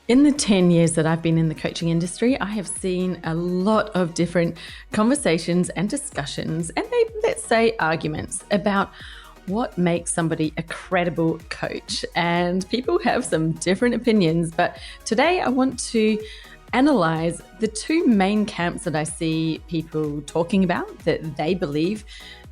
In the 10 years that I've been in the coaching industry, I have seen a lot of different conversations and discussions and maybe, let's say, arguments about what makes somebody a credible coach. And people have some different opinions, but today I want to analyze the two main camps that I see people talking about that they believe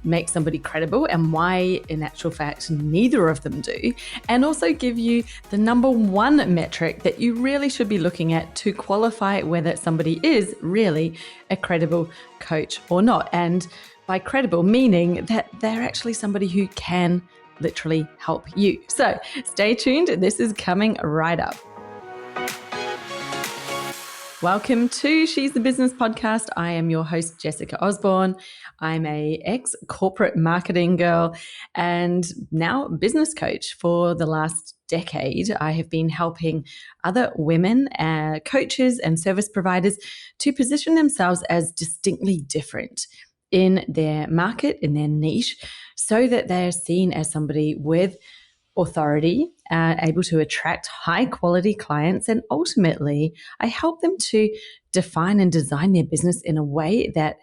make somebody credible and why, in actual fact, neither of them do. And also give you the number one metric that you really should be looking at to qualify whether somebody is really a credible coach or not. And by credible, meaning that they're actually somebody who can literally help you. So stay tuned. This is coming right up. Welcome to She's the Business Podcast. I am your host, Jessica Osborne. I'm a ex-corporate marketing girl and now business coach. For the last decade, I have been helping other women, coaches and service providers to position themselves as distinctly different in their market, in their niche, so that they're seen as somebody with authority, able to attract high quality clients. And ultimately, I help them to define and design their business in a way that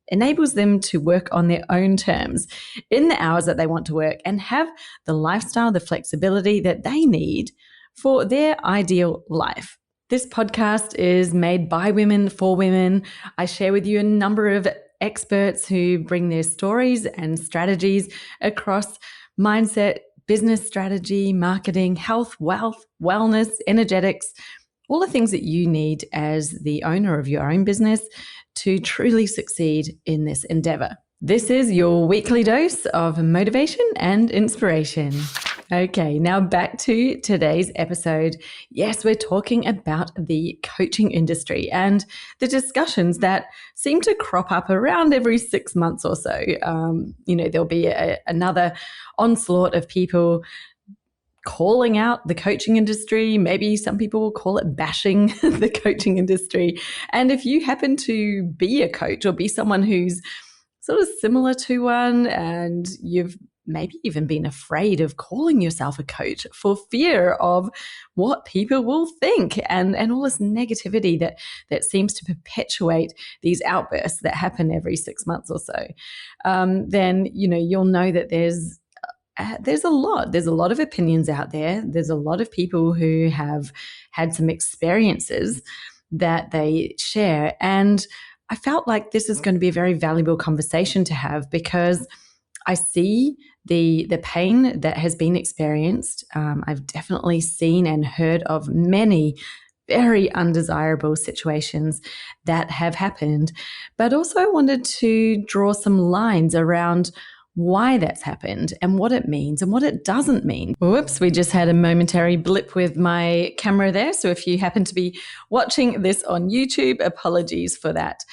enables them to work on their own terms in the hours that they want to work and have the lifestyle, the flexibility that they need for their ideal life. This podcast is made by women for women. I share with you a number of experts who bring their stories and strategies across mindset, business strategy, marketing, health, wealth, wellness, energetics, all the things that you need as the owner of your own business to truly succeed in this endeavor. This is your weekly dose of motivation and inspiration. Okay, now back to today's episode. Yes, we're talking about the coaching industry and the discussions that seem to crop up around every 6 months or so. There'll be another onslaught of people calling out the coaching industry. Maybe some people will call it bashing the coaching industry. And if you happen to be a coach or be someone who's sort of similar to one and you've maybe even been afraid of calling yourself a coach for fear of what people will think and all this negativity that seems to perpetuate these outbursts that happen every 6 months or so, then you'll know that there's a lot of opinions out there. There's a lot of people who have had some experiences that they share. And I felt like this is going to be a very valuable conversation to have because I see the pain that has been experienced. I've definitely seen and heard of many very undesirable situations that have happened, but also wanted to draw some lines around why that's happened and what it means and what it doesn't mean. Whoops, we just had a momentary blip with my camera there. So if you happen to be watching this on YouTube, apologies for that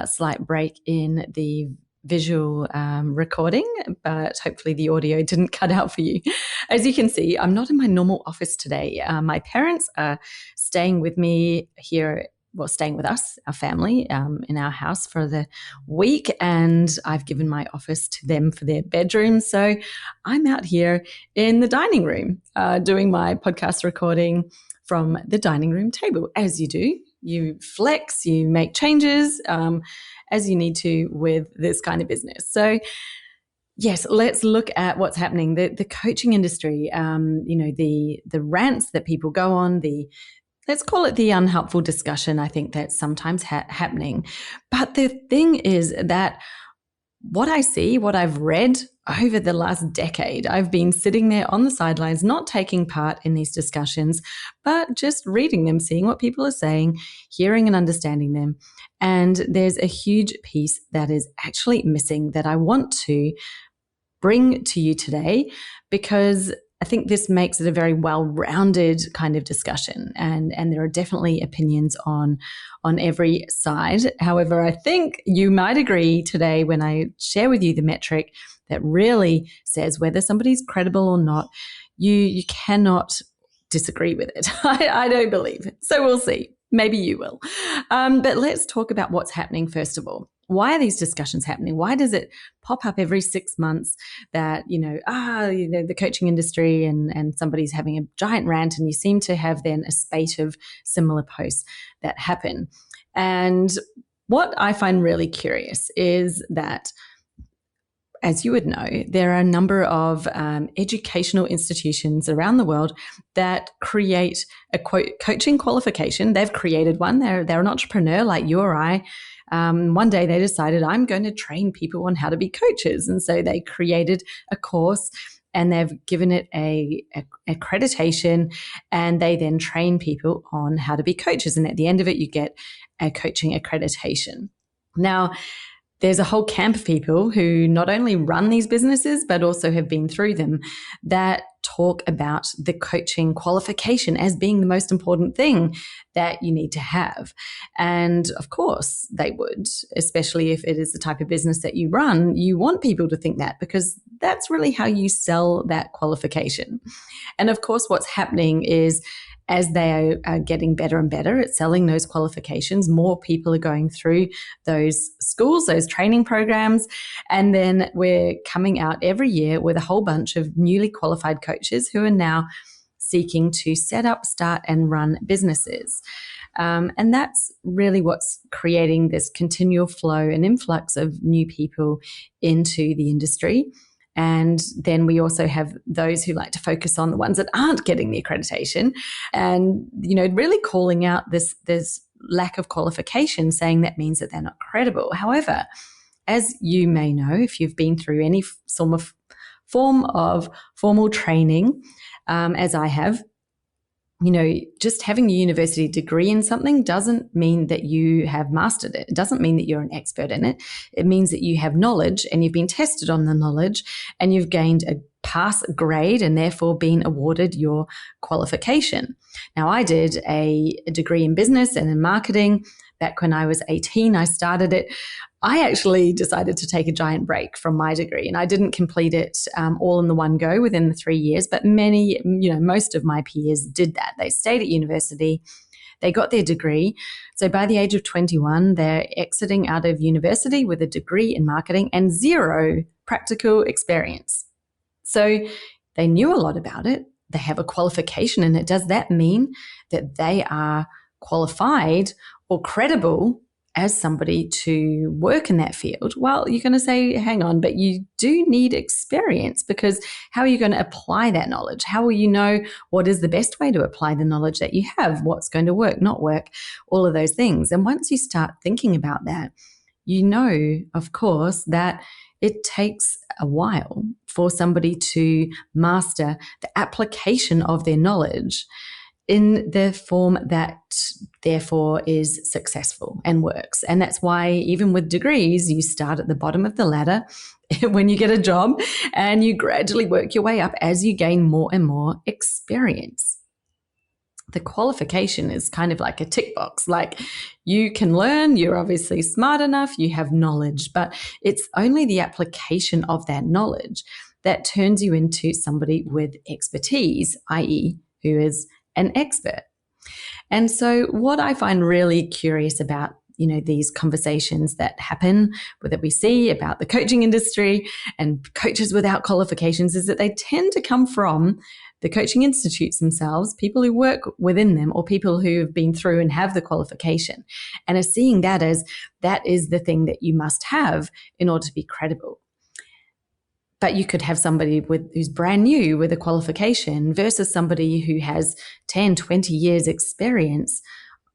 slight break in the visual recording, but hopefully the audio didn't cut out for you. As you can see, I'm not in my normal office today. My parents are staying with me here, staying with us, our family, in our house for the week, and I've given my office to them for their bedroom. So I'm out here in the dining room doing my podcast recording from the dining room table, as you do. You flex, you make changes as you need to with this kind of business. So yes, let's look at what's happening. The coaching industry, the rants that people go on, let's call it the unhelpful discussion, I think that's sometimes happening. But the thing is that what I see, what I've read over the last decade, I've been sitting there on the sidelines, not taking part in these discussions, but just reading them, seeing what people are saying, hearing and understanding them. And there's a huge piece that is actually missing that I want to bring to you today because I think this makes it a very well-rounded kind of discussion, and there are definitely opinions on every side. However, I think you might agree today when I share with you the metric that really says whether somebody's credible or not. You cannot disagree with it. I don't believe it. So we'll see. Maybe you will. But let's talk about what's happening first of all. why are these discussions happening? Why does it pop up every 6 months that, the coaching industry and somebody's having a giant rant, and you seem to have then a spate of similar posts that happen? And what I find really curious is that, as you would know, there are a number of educational institutions around the world that create a coaching qualification. They've created one. They're an entrepreneur like you or I. One day they decided, I'm going to train people on how to be coaches. And so they created a course and they've given it a accreditation, and they then train people on how to be coaches. And at the end of it, you get a coaching accreditation. Now, there's a whole camp of people who not only run these businesses, but also have been through them, that talk about the coaching qualification as being the most important thing that you need to have. And of course they would, especially if it is the type of business that you run. You want people to think that, because that's really how you sell that qualification. And of course, what's happening is, as they are getting better and better at selling those qualifications, more people are going through those schools, those training programs. And then we're coming out every year with a whole bunch of newly qualified coaches who are now seeking to set up, start, and run businesses. And that's really what's creating this continual flow and influx of new people into the industry. And then we also have those who like to focus on the ones that aren't getting the accreditation, and, really calling out this lack of qualification, saying that means that they're not credible. However, as you may know, if you've been through any form of formal training, as I have, just having a university degree in something doesn't mean that you have mastered it. It doesn't mean that you're an expert in it. It means that you have knowledge and you've been tested on the knowledge and you've gained a pass grade and therefore been awarded your qualification. Now, I did a degree in business and in marketing. Back when I was 18, I started it. I actually decided to take a giant break from my degree, and I didn't complete it all in the one go within the 3 years, but most of my peers did that. They stayed at university, they got their degree. So by the age of 21, they're exiting out of university with a degree in marketing and zero practical experience. So they knew a lot about it. They have a qualification in it. Does that mean that they are qualified or credible as somebody to work in that field? Well, you're going to say, hang on, but you do need experience, because how are you going to apply that knowledge? How will you know what is the best way to apply the knowledge that you have? What's going to work, not work, all of those things. And once you start thinking about that, of course, that it takes a while for somebody to master the application of their knowledge in the form that therefore is successful and works. And that's why even with degrees, you start at the bottom of the ladder when you get a job, and you gradually work your way up as you gain more and more experience. The qualification is kind of like a tick box. Like, you can learn, you're obviously smart enough, you have knowledge, but it's only the application of that knowledge that turns you into somebody with expertise, i.e., who is an expert. And so what I find really curious about, these conversations that happen, that we see about the coaching industry and coaches without qualifications, is that they tend to come from the coaching institutes themselves, people who work within them, or people who have been through and have the qualification and are seeing that as that is the thing that you must have in order to be credible. But you could have somebody who's brand new with a qualification versus somebody who has 10, 20 years experience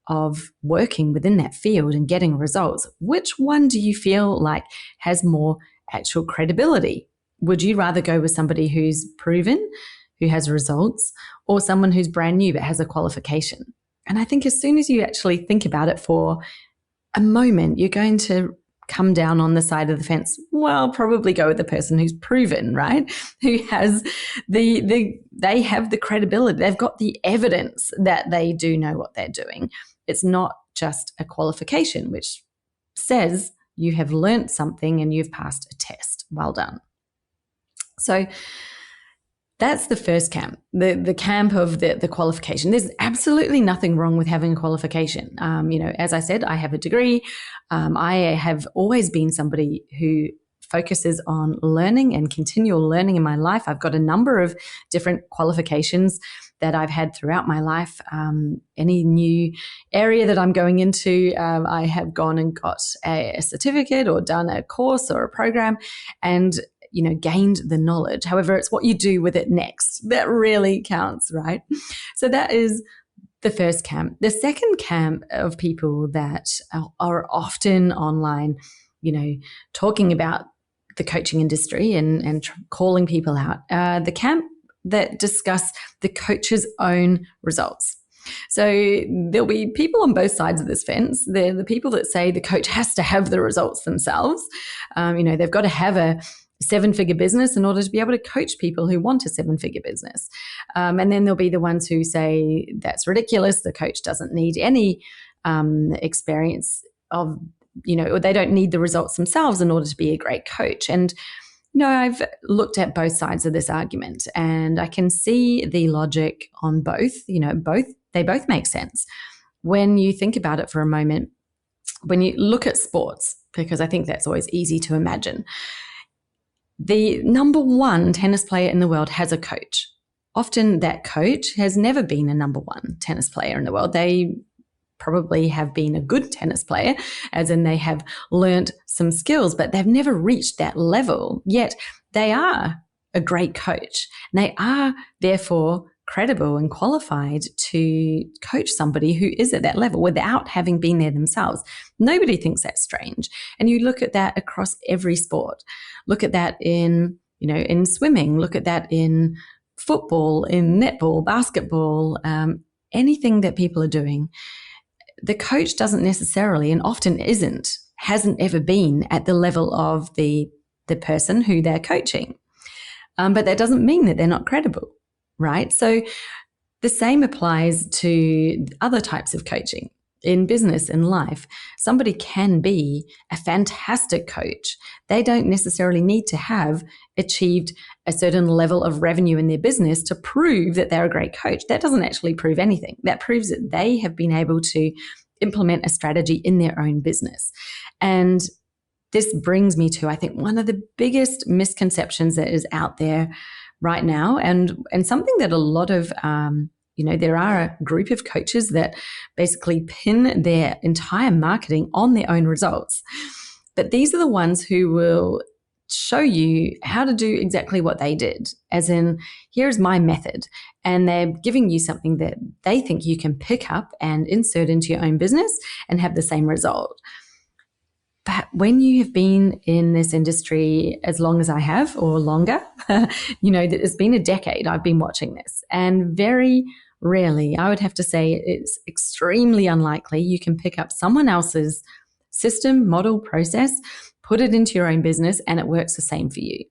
of working within that field and getting results. Which one do you feel like has more actual credibility? Would you rather go with somebody who's proven, who has results, or someone who's brand new but has a qualification? And I think as soon as you actually think about it for a moment, you're going to come down on the side of the fence. Well, probably go with the person who's proven, right? Who has they have the credibility. They've got the evidence that they do know what they're doing. It's not just a qualification, which says you have learnt something and you've passed a test. Well done. So That's the first camp, the camp of the qualification. There's absolutely nothing wrong with having a qualification. As I said, I have a degree. I have always been somebody who focuses on learning and continual learning in my life. I've got a number of different qualifications that I've had throughout my life. Any new area that I'm going into, I have gone and got a certificate or done a course or a program and gained the knowledge. However, it's what you do with it next that really counts, right? So that is the first camp. The second camp of people that are often online, talking about the coaching industry and calling people out, the camp that discuss the coach's own results. So there'll be people on both sides of this fence. They're the people that say the coach has to have the results themselves. They've got to have a 7-figure business in order to be able to coach people who want a 7-figure business. And then there'll be the ones who say that's ridiculous. The coach doesn't need any experience of, or they don't need the results themselves in order to be a great coach. And, I've looked at both sides of this argument and I can see the logic on both. They both make sense. When you think about it for a moment, when you look at sports, because I think that's always easy to imagine, the number one tennis player in the world has a coach. Often that coach has never been a number one tennis player in the world. They probably have been a good tennis player, as in they have learnt some skills, but they've never reached that level. Yet they are a great coach. And they are therefore credible and qualified to coach somebody who is at that level without having been there themselves. Nobody thinks that's strange. And you look at that across every sport. Look at that in swimming. Look at that in football, in netball, basketball, anything that people are doing. The coach doesn't necessarily, and often hasn't ever been at the level of the person who they're coaching. But that doesn't mean that they're not credible, right? So the same applies to other types of coaching. In business, in life, somebody can be a fantastic coach. They don't necessarily need to have achieved a certain level of revenue in their business to prove that they're a great coach. That doesn't actually prove anything. That proves that they have been able to implement a strategy in their own business. And this brings me to, I think, one of the biggest misconceptions that is out there right now, and something that a lot of there are a group of coaches that basically pin their entire marketing on their own results. But these are the ones who will show you how to do exactly what they did, as in, here's my method. And they're giving you something that they think you can pick up and insert into your own business and have the same result. But when you have been in this industry as long as I have, or longer, it's been a decade I've been watching this, and very rarely, I would have to say it's extremely unlikely you can pick up someone else's system, model, process, put it into your own business, and it works the same for you.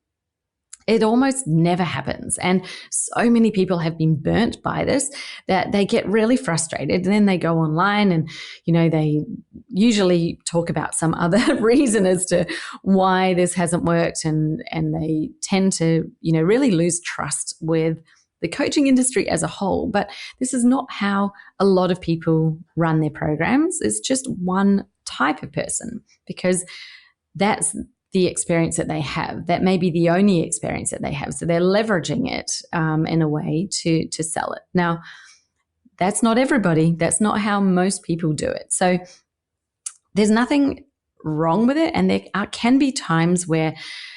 It almost never happens. And so many people have been burnt by this that they get really frustrated. And then they go online and, they usually talk about some other reason as to why this hasn't worked. And they tend to, really lose trust with the coaching industry as a whole. But this is not how a lot of people run their programs. It's just one type of person, because that's the experience that they have. That may be the only experience that they have. So they're leveraging it in a way to sell it. Now, that's not everybody. That's not how most people do it. So there's nothing wrong with it. And there can be times where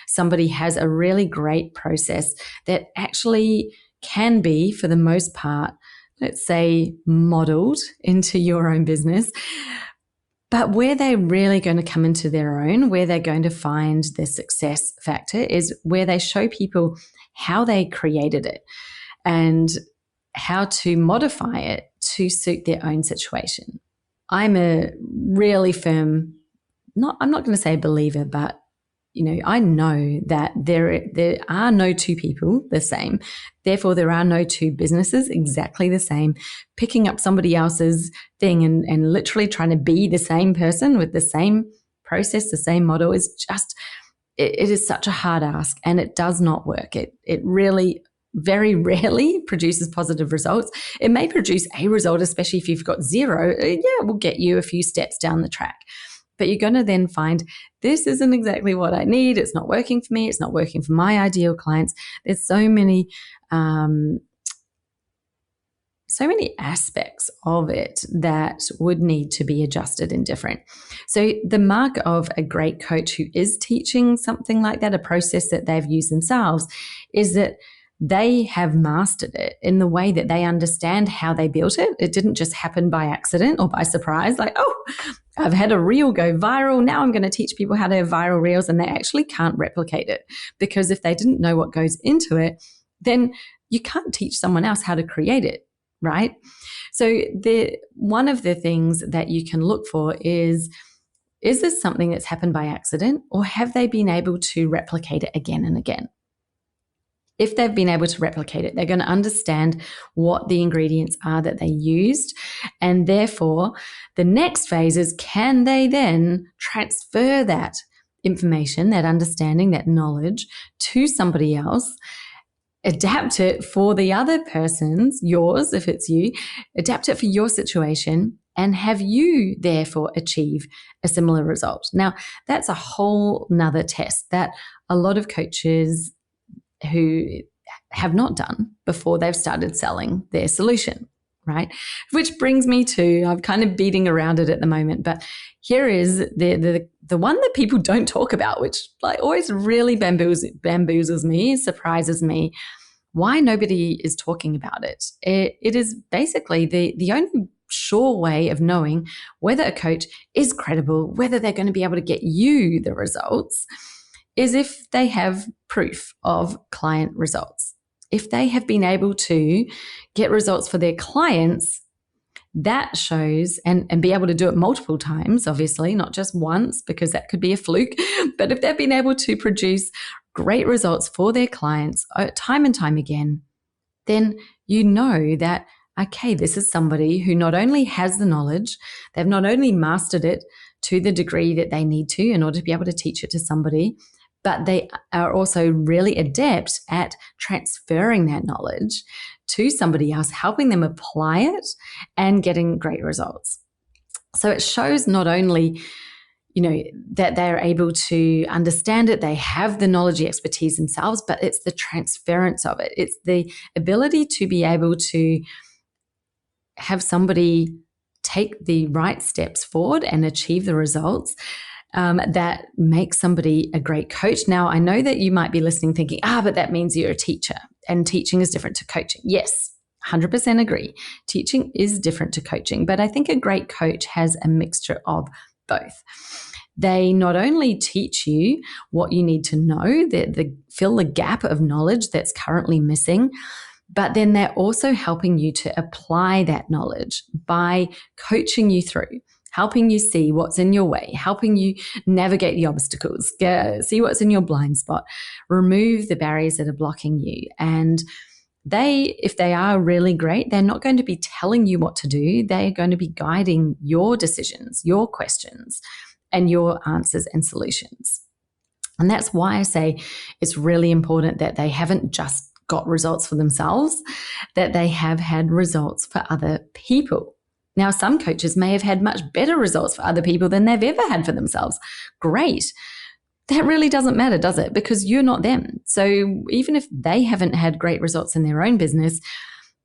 somebody has a really great process that actually can be, for the most part, let's say, modeled into your own business. But where they're really going to come into their own, where they're going to find the success factor, is where they show people how they created it and how to modify it to suit their own situation. I'm a really firm, I'm not going to say believer, but I know that there are no two people the same. Therefore, there are no two businesses exactly the same. Picking up somebody else's thing and literally trying to be the same person with the same process, the same model is just, it is such a hard ask, and it does not work. It really very rarely produces positive results. It may produce a result, especially if you've got zero. Yeah, it will get you a few steps down the track. But you're going to then find this isn't exactly what I need. It's not working for me. It's not working for my ideal clients. There's so many aspects of it that would need to be adjusted and different. So the mark of a great coach who is teaching something like that, a process that they've used themselves, is that they have mastered it in the way that they understand how they built it. It didn't just happen by accident or by surprise, like, oh, I've had a reel go viral. Now I'm going to teach people how to have viral reels, and they actually can't replicate it, because if they didn't know what goes into it, then you can't teach someone else how to create it. Right? So one of the things that you can look for is this something that's happened by accident, or have they been able to replicate it again and again? If they've been able to replicate it, they're going to understand what the ingredients are that they used. And therefore, the next phase is, can they then transfer that information, that understanding, that knowledge to somebody else, adapt it for the other person's, yours if it's you, adapt it for your situation, and have you therefore achieve a similar result. Now, that's a whole nother test that a lot of coaches who have not done before they've started selling their solution, right? Which brings me to, I'm kind of beating around it at the moment, but here is the one that people don't talk about, which like always really bamboozles me, surprises me, why nobody is talking about it. It is basically the only sure way of knowing whether a coach is credible, whether they're going to be able to get you the results, is if they have proof of client results. If they have been able to get results for their clients, that shows, and be able to do it multiple times, obviously, not just once, because that could be a fluke, but if they've been able to produce great results for their clients time and time again, then you know that, okay, this is somebody who not only has the knowledge, they've not only mastered it to the degree that they need to in order to be able to teach it to somebody, but they are also really adept at transferring that knowledge to somebody else, helping them apply it and getting great results. So it shows not only, that they're able to understand it, they have the knowledge, the expertise themselves, but it's the transference of it. It's the ability to be able to have somebody take the right steps forward and achieve the results that makes somebody a great coach. Now, I know that you might be listening thinking, but that means you're a teacher and teaching is different to coaching. Yes, 100% agree. Teaching is different to coaching, but I think a great coach has a mixture of both. They not only teach you what you need to know, fill the gap of knowledge that's currently missing, but then they're also helping you to apply that knowledge by coaching you through, helping you see what's in your way, helping you navigate the obstacles, see what's in your blind spot, remove the barriers that are blocking you. And if they are really great, they're not going to be telling you what to do. They're going to be guiding your decisions, your questions, and your answers and solutions. And that's why I say it's really important that they haven't just got results for themselves, that they have had results for other people. Now, some coaches may have had much better results for other people than they've ever had for themselves. Great. That really doesn't matter, does it? Because you're not them. So even if they haven't had great results in their own business,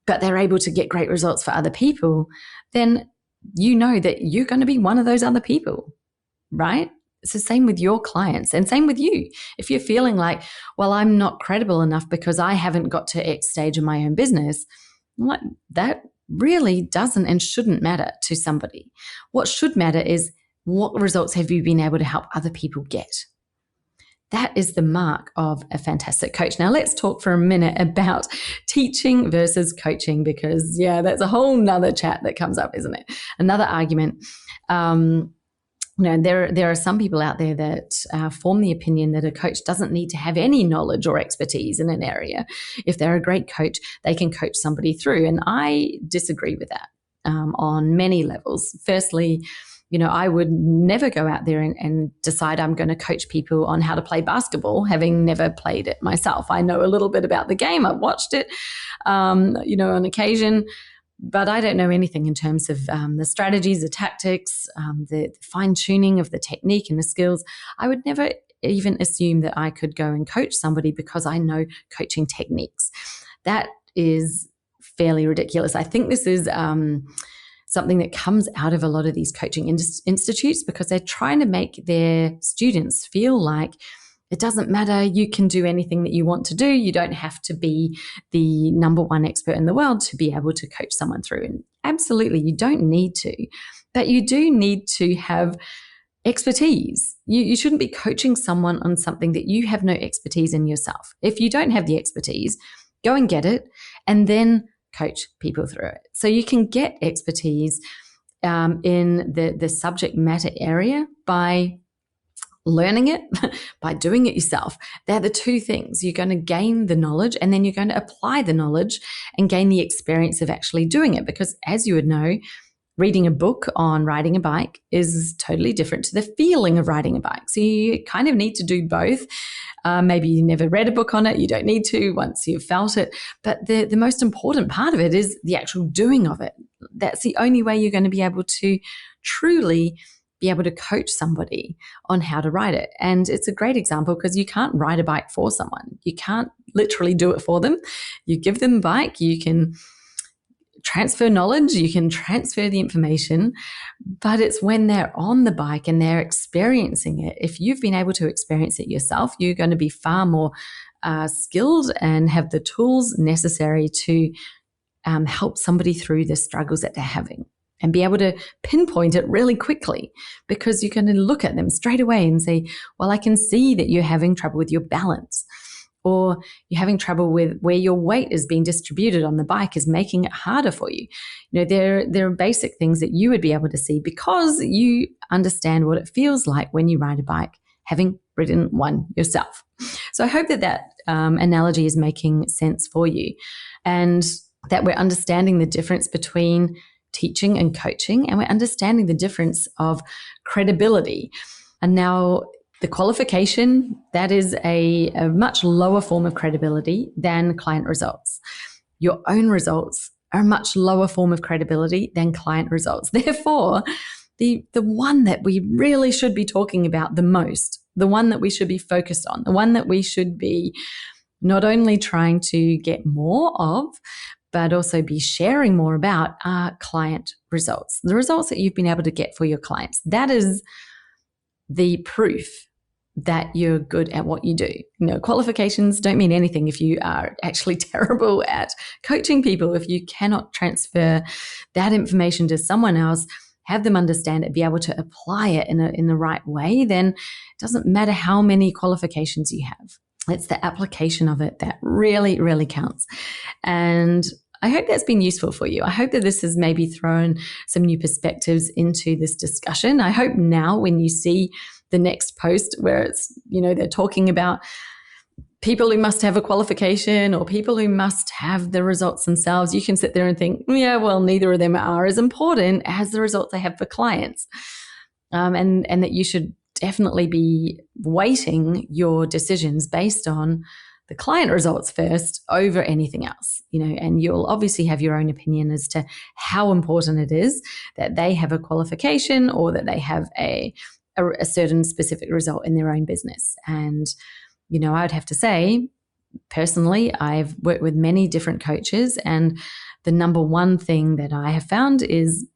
but they're able to get great results for other people, then you know that you're going to be one of those other people, right? It's the same with your clients and same with you. If you're feeling like, well, I'm not credible enough because I haven't got to X stage in my own business, like that really doesn't and shouldn't matter to somebody. What should matter is, what results have you been able to help other people get? That is the mark of a fantastic coach. Now, let's talk for a minute about teaching versus coaching, because, that's a whole nother chat that comes up, isn't it? Another argument. There are some people out there that form the opinion that a coach doesn't need to have any knowledge or expertise in an area. If they're a great coach, they can coach somebody through. And I disagree with that on many levels. Firstly, I would never go out there and decide I'm going to coach people on how to play basketball, having never played it myself. I know a little bit about the game. I've watched it, on occasion, but I don't know anything in terms of the strategies, the tactics, the fine tuning of the technique and the skills. I would never even assume that I could go and coach somebody because I know coaching techniques. That is fairly ridiculous. I think this is something that comes out of a lot of these coaching institutes, because they're trying to make their students feel like it doesn't matter, you can do anything that you want to do. You don't have to be the number one expert in the world to be able to coach someone through. And absolutely, you don't need to, but you do need to have expertise. You shouldn't be coaching someone on something that you have no expertise in yourself. If you don't have the expertise, go and get it and then coach people through it. So you can get expertise in the subject matter area by learning it, by doing it yourself. They're the two things. You're going to gain the knowledge and then you're going to apply the knowledge and gain the experience of actually doing it. Because as you would know, reading a book on riding a bike is totally different to the feeling of riding a bike. So you kind of need to do both. Maybe you never read a book on it. You don't need to once you've felt it. But the most important part of it is the actual doing of it. That's the only way you're going to be able to truly be able to coach somebody on how to ride it. And it's a great example because you can't ride a bike for someone. You can't literally do it for them. You give them a bike, you can transfer knowledge, you can transfer the information, but it's when they're on the bike and they're experiencing it. If you've been able to experience it yourself, you're going to be far more skilled and have the tools necessary to help somebody through the struggles that they're having and be able to pinpoint it really quickly, because you're going to look at them straight away and say, well, I can see that you're having trouble with your balance, or you're having trouble with where your weight is being distributed on the bike is making it harder for you. There are basic things that you would be able to see because you understand what it feels like when you ride a bike, having ridden one yourself. So I hope that analogy is making sense for you, and that we're understanding the difference between teaching and coaching, and we're understanding the difference of credibility. And now the qualification, that is a much lower form of credibility than client results. Your own results are a much lower form of credibility than client results. Therefore, the one that we really should be talking about the most, the one that we should be focused on, the one that we should be not only trying to get more of, but also be sharing more about are client results. The results that you've been able to get for your clients. That is the proof that you're good at what you do. Qualifications don't mean anything if you are actually terrible at coaching people. If you cannot transfer that information to someone else, have them understand it, be able to apply it in the right way, then it doesn't matter how many qualifications you have. It's the application of it that really, really counts. And I hope that's been useful for you. I hope that this has maybe thrown some new perspectives into this discussion. I hope now when you see the next post where it's, they're talking about people who must have a qualification or people who must have the results themselves, you can sit there and think, yeah, well, neither of them are as important as the results they have for clients. And that you should definitely be weighting your decisions based on the client results first over anything else, and you'll obviously have your own opinion as to how important it is that they have a qualification or that they have a certain specific result in their own business. And, I would have to say, personally, I've worked with many different coaches, and the number one thing that I have found is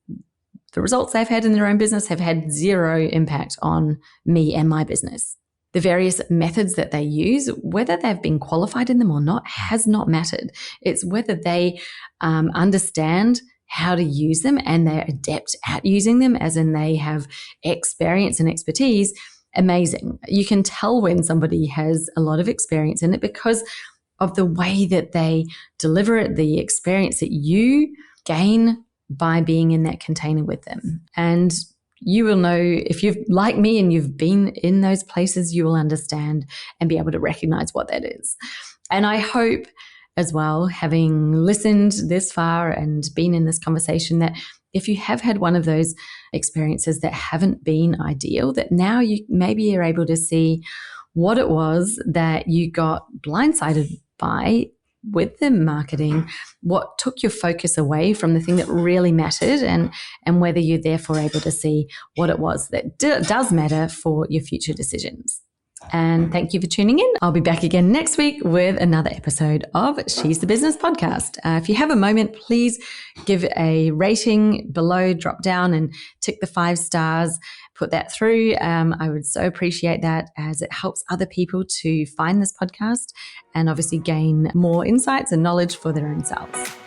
the results they've had in their own business have had zero impact on me and my business. The various methods that they use, whether they've been qualified in them or not, has not mattered. It's whether they understand how to use them and they're adept at using them, as in they have experience and expertise. Amazing. You can tell when somebody has a lot of experience in it because of the way that they deliver it, the experience that you gain by being in that container with them. And you will know, if you've, like me, and you've been in those places, you will understand and be able to recognize what that is. And I hope as well, having listened this far and been in this conversation, that if you have had one of those experiences that haven't been ideal, that now you're able to see what it was that you got blindsided by with the marketing, what took your focus away from the thing that really mattered, and whether you're therefore able to see what it was that does matter for your future decisions. And thank you for tuning in. I'll be back again next week with another episode of She's the Business Podcast. If you have a moment, please give a rating below, drop down and tick the 5 stars, put that through. I would so appreciate that, as it helps other people to find this podcast and obviously gain more insights and knowledge for their own selves.